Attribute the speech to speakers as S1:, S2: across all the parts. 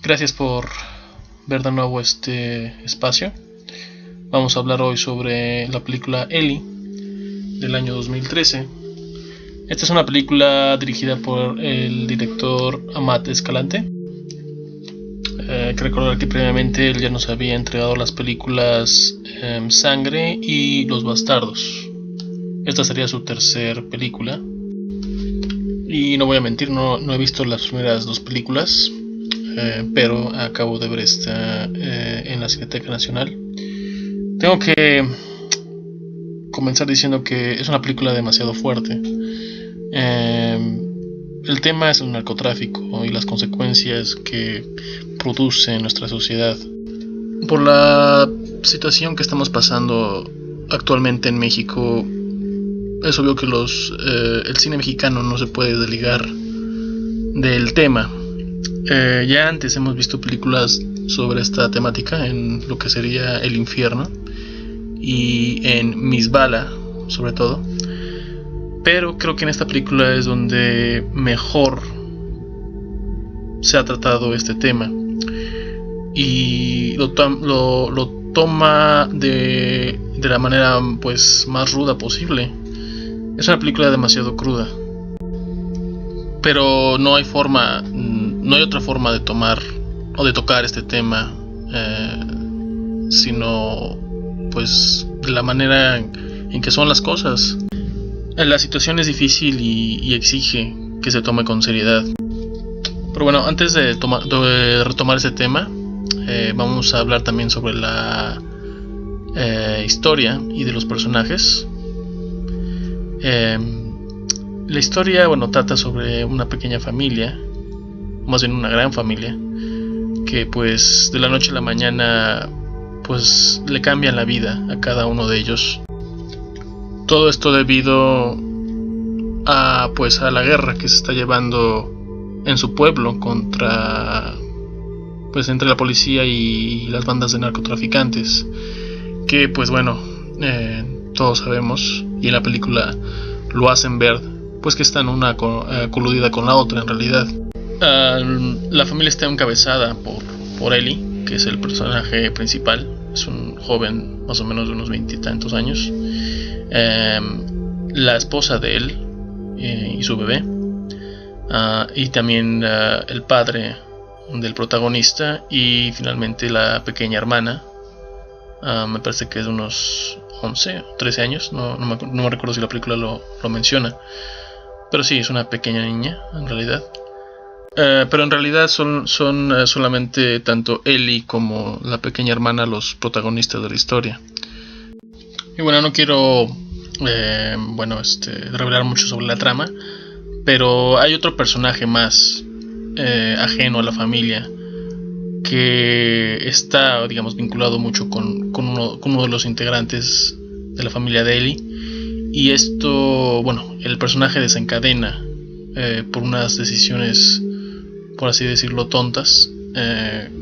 S1: Gracias por ver de nuevo este espacio. Vamos a hablar hoy sobre la película Ellie del año 2013. Esta es una película dirigida por el director Amat Escalante. Hay que recordar que previamente él ya nos había entregado las películas Sangre y Los Bastardos. Esta sería su tercer película. Y no voy a mentir, no he visto las primeras dos películas, pero acabo de ver esta en la Cineteca Nacional. Tengo que comenzar diciendo que es una película demasiado fuerte. El tema es el narcotráfico y las consecuencias que produce en nuestra sociedad. Por la situación que estamos pasando actualmente en México, es obvio que el cine mexicano no se puede desligar del tema. Ya antes hemos visto películas sobre esta temática en lo que sería El Infierno y en Misbala, sobre todo. Pero creo que en esta película es donde mejor se ha tratado este tema y lo toma de la manera pues más ruda posible. Es una película demasiado cruda, pero no hay otra forma de tomar o de tocar este tema, sino pues de la manera en que son las cosas. La situación es difícil y exige que se tome con seriedad. Pero bueno, antes de retomar este tema, vamos a hablar también sobre la historia y de los personajes. La historia, trata sobre una pequeña familia, más bien una gran familia, que pues de la noche a la mañana pues le cambian la vida a cada uno de ellos. Todo esto debido a la guerra que se está llevando en su pueblo entre la policía y las bandas de narcotraficantes, que todos sabemos, y en la película lo hacen ver, pues que están una coludida con la otra en realidad. La familia está encabezada por Ellie, que es el personaje principal. Es un joven más o menos de unos 20 y tantos años. La esposa de él y su bebé, y también el padre del protagonista, y finalmente la pequeña hermana. Me parece que es de unos 11 o 13 años, no me recuerdo si la película lo menciona, pero sí, es una pequeña niña en realidad. Pero en realidad son solamente tanto Ellie como la pequeña hermana los protagonistas de la historia. Y no quiero revelar mucho sobre la trama, pero hay otro personaje más ajeno a la familia que está, vinculado mucho con uno de los integrantes de la familia de Ellie. Y esto, el personaje desencadena por unas decisiones, por así decirlo, tontas,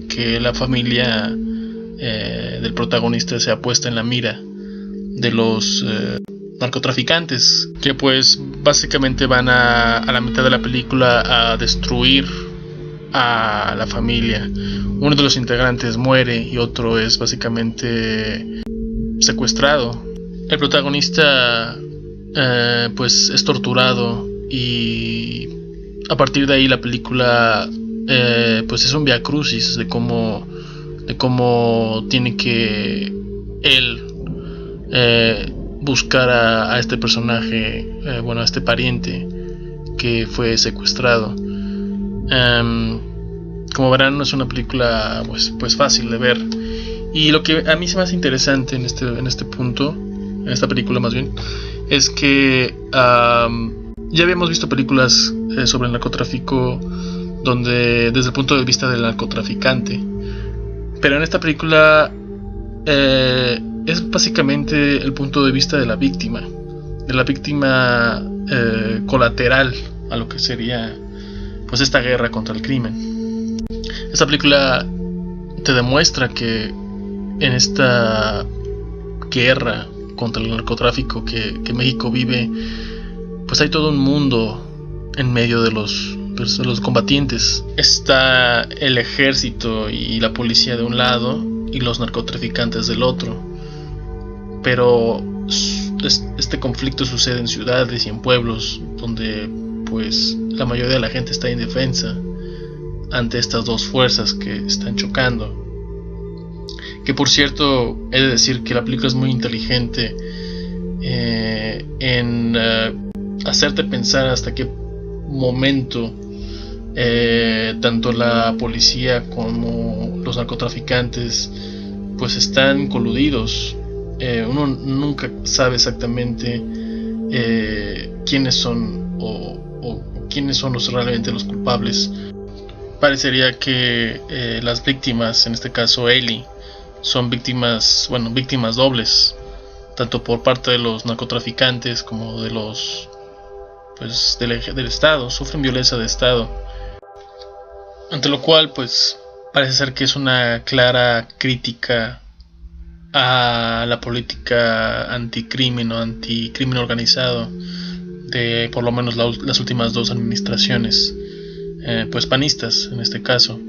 S1: que la familia del protagonista se ha puesto en la mira de los narcotraficantes, que pues básicamente van a la mitad de la película a destruir a la familia. Uno de los integrantes muere y otro es básicamente secuestrado. El protagonista es torturado, y a partir de ahí la película es un viacrucis de cómo tiene que él buscar a este personaje, a este pariente que fue secuestrado. Como verán, no es una película pues fácil de ver, y lo que a mí se me hace interesante en este punto, en esta película más bien, es que ya habíamos visto películas sobre el narcotráfico donde desde el punto de vista del narcotraficante, pero en esta película es básicamente el punto de vista de la víctima colateral a lo que sería pues esta guerra contra el crimen. Esta película te demuestra que en esta guerra contra el narcotráfico que México vive, pues hay todo un mundo en medio de los combatientes. Está el ejército y la policía de un lado y los narcotraficantes del otro. Pero este conflicto sucede en ciudades y en pueblos donde pues la mayoría de la gente está indefensa ante estas dos fuerzas que están chocando. Que por cierto, he de decir que la película es muy inteligente en hacerte pensar hasta qué momento tanto la policía como los narcotraficantes pues están coludidos. Uno nunca sabe exactamente quiénes son o quiénes son realmente los culpables. Parecería que las víctimas, en este caso Ellie, son víctimas dobles, tanto por parte de los narcotraficantes como de los del Estado. Sufren violencia de Estado, ante lo cual pues parece ser que es una clara crítica a la política anticrimen o anticrimen organizado de por lo menos las últimas dos administraciones pues panistas en este caso.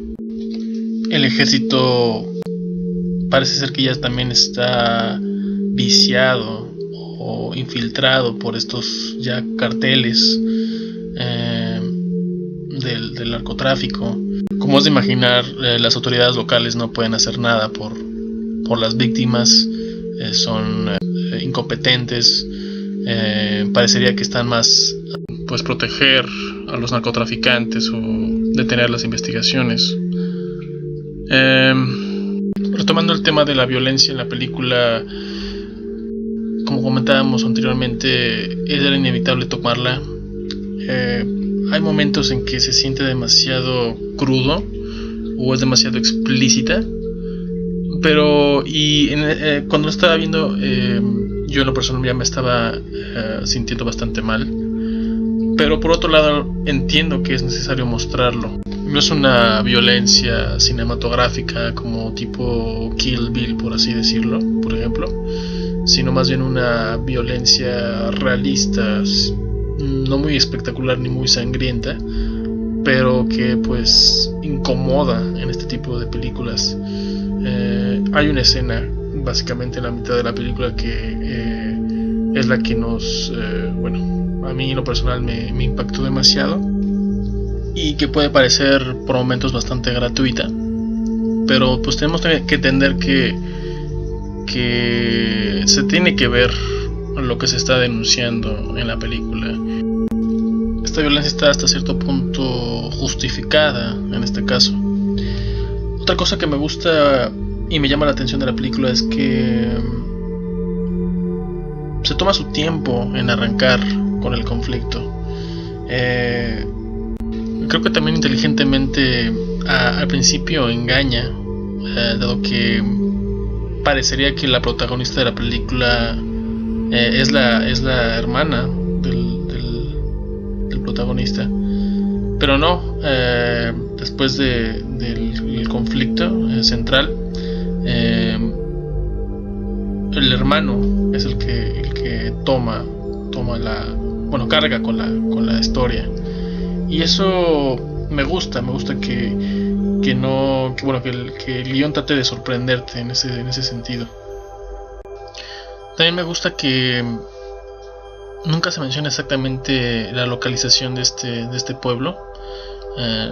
S1: El ejército parece ser que ya también está viciado o infiltrado por estos ya carteles del narcotráfico. Como es de imaginar, las autoridades locales no pueden hacer nada por las víctimas, son incompetentes. Parecería que están más pues proteger a los narcotraficantes o detener las investigaciones. Retomando el tema de la violencia en la película, como comentábamos anteriormente, era inevitable tomarla. Hay momentos en que se siente demasiado crudo o es demasiado explícita, pero cuando lo estaba viendo, yo en lo personal ya me estaba sintiendo bastante mal. Pero por otro lado entiendo que es necesario mostrarlo. No es una violencia cinematográfica como tipo Kill Bill, por así decirlo, por ejemplo, sino más bien una violencia realista, no muy espectacular ni muy sangrienta, pero que pues incomoda en este tipo de películas. Hay una escena básicamente en la mitad de la película que es la que nos a mí en lo personal me impactó demasiado y que puede parecer por momentos bastante gratuita, pero pues tenemos que entender que se tiene que ver lo que se está denunciando en la película. Esta violencia está hasta cierto punto justificada en este caso. Otra cosa que me gusta y me llama la atención de la película es que se toma su tiempo en arrancar con el conflicto. Creo que también inteligentemente al principio engaña, dado que parecería que la protagonista de la película es la hermana del protagonista, pero no. Después del conflicto central, el hermano es el que toma carga con la historia, y eso me gusta que el guión trate de sorprenderte en ese sentido. También me gusta que nunca se menciona exactamente la localización de este pueblo.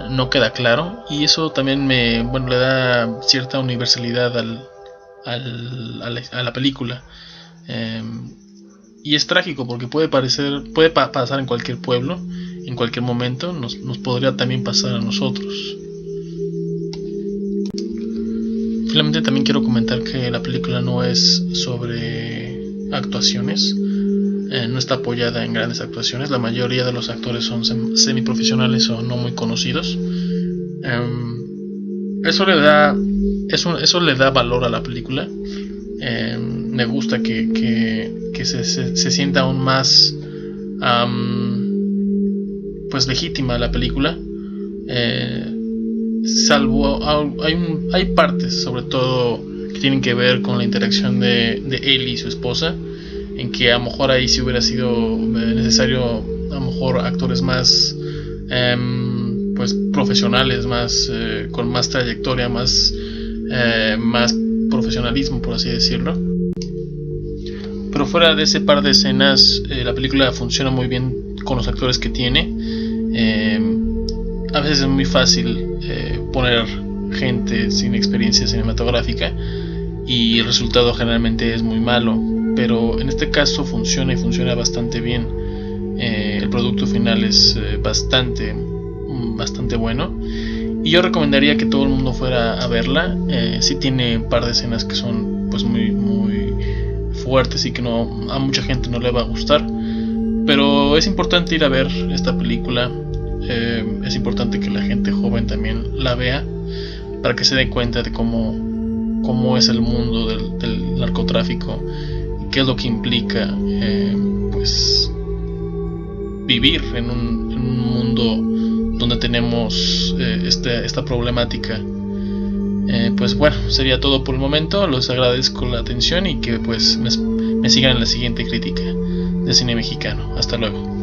S1: No queda claro, y eso también le da cierta universalidad a la película. Y es trágico porque puede pasar en cualquier pueblo, en cualquier momento. Nos podría también pasar a nosotros. Finalmente también quiero comentar que la película no es sobre actuaciones, no está apoyada en grandes actuaciones. La mayoría de los actores son semiprofesionales o no muy conocidos. Eso le da valor a la película. Me gusta que se sienta aún más pues legítima la película, salvo hay partes, sobre todo, que tienen que ver con la interacción de Ellie y su esposa, en que a lo mejor ahí sí hubiera sido necesario a lo mejor actores más pues profesionales, más con más trayectoria, más profesionalismo, por así decirlo. Pero fuera de ese par de escenas, la película funciona muy bien con los actores que tiene. A veces es muy fácil poner gente sin experiencia cinematográfica y el resultado generalmente es muy malo, pero en este caso funciona y funciona bastante bien. El producto final es bastante bueno y yo recomendaría que todo el mundo fuera a verla. Sí tiene un par de escenas que son pues muy fuertes y que a mucha gente no le va a gustar, pero es importante ir a ver esta película. Es importante que la gente joven también la vea para que se den cuenta de cómo es el mundo del narcotráfico y qué es lo que implica pues vivir en un mundo donde tenemos esta problemática. Pues bueno, sería todo por el momento. Les agradezco la atención y que pues me sigan en la siguiente crítica de cine mexicano. Hasta luego.